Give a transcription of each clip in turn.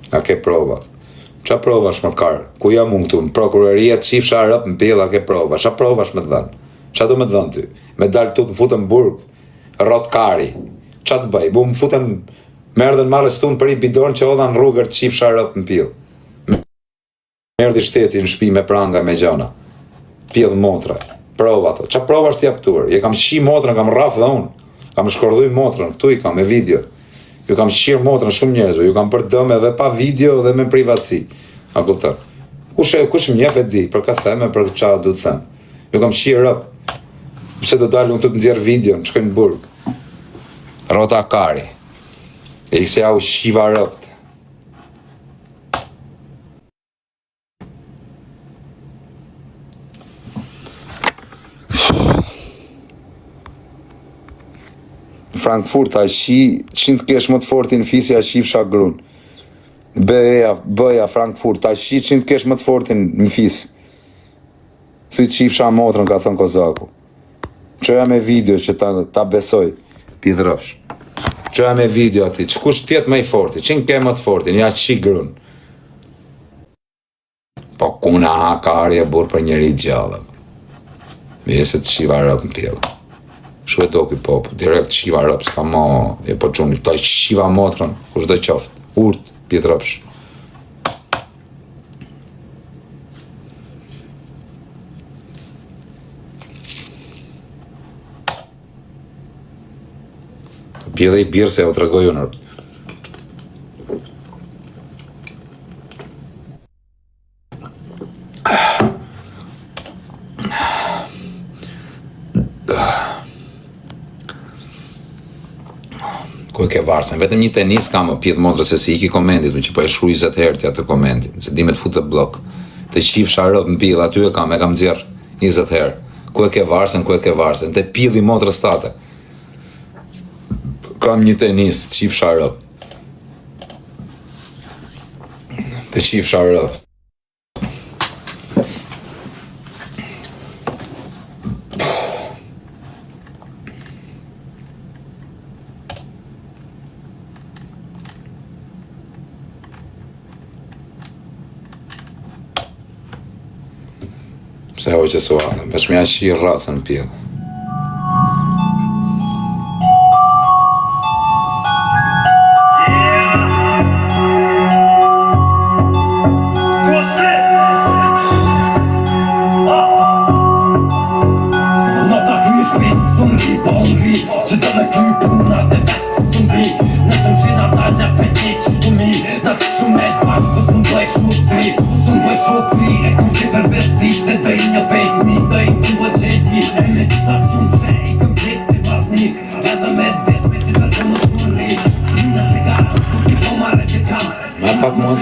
A ke prova? Qa provash më karë? Ku jam unë këtu? Në prokuroria të qifsha rëp në pjell, a ke prova? Qa provash me të dhenë? Qa do me të dhenë ty? Me dalë tu të më futën burg, rot kari. Qa të bëj? Bu më futën, me erdhen marrë stun për i bidon që odha në rrugër të qifsha rëp në pjell. Me erdi shteti në shpi me pranga me gjana. Pjell motra. Prova, thot. Qa provash t'ja pëtur? Je kam shi motrën, kam rraf dhe unë. Kam shkordhuj motrën, këtu i kam me video. Ju kam shqirë motrën shumë njerëzve, ju kam përdëm edhe pa video dhe me privatësi. A kupton? Kush më njeh e di, për ka theme, për qa du të them. Ju kam shqirë rëp. Pse do dalë unë të nxjerr video, në shkoj në burg. Rota kari. E i se ja u shiva rëpt. Frankfurt, a shi, 100 kesh më të fortin fisi, a shifsha grun. Bëja, Frankfurt, a shi 100 kesh më të fortin në fis. Thyt shifsha motrën, ka thënë Kozaku. Qoja me video që ta besoj, pidhrëfsh. Qoja me video ati, që kush tjetë më i forti, 100 ke më të fortin, ja shi grun. Po kuna kari e burë për njëri gjallë. Vese të shiva rëpë në pjellë. Shu e do këj popë, direkt shiva rëpë, s'ka ma, e po quni, taj shiva motrën, kush do qoftë, urt, pjetrëpsh. Pjedhe i birë se e o të regoj unë. Ku e ke varsën, vetëm një tenis kam pjedh motrës se si iki komendit, që po e shkruj 20 herë të atë komendit, se di me të futë të blok. Të qifsha rëp në pjedh, aty e kam dzirë 20 herë. Ku e ke varsën, të pjedh i motrës tate. Kam një tenis, qifsha rëp. Të qifsha rëp. Pse hoqë sualën, bashmja shi rracën në pjedhë. Ma pak më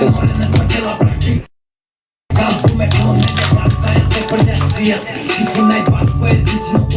të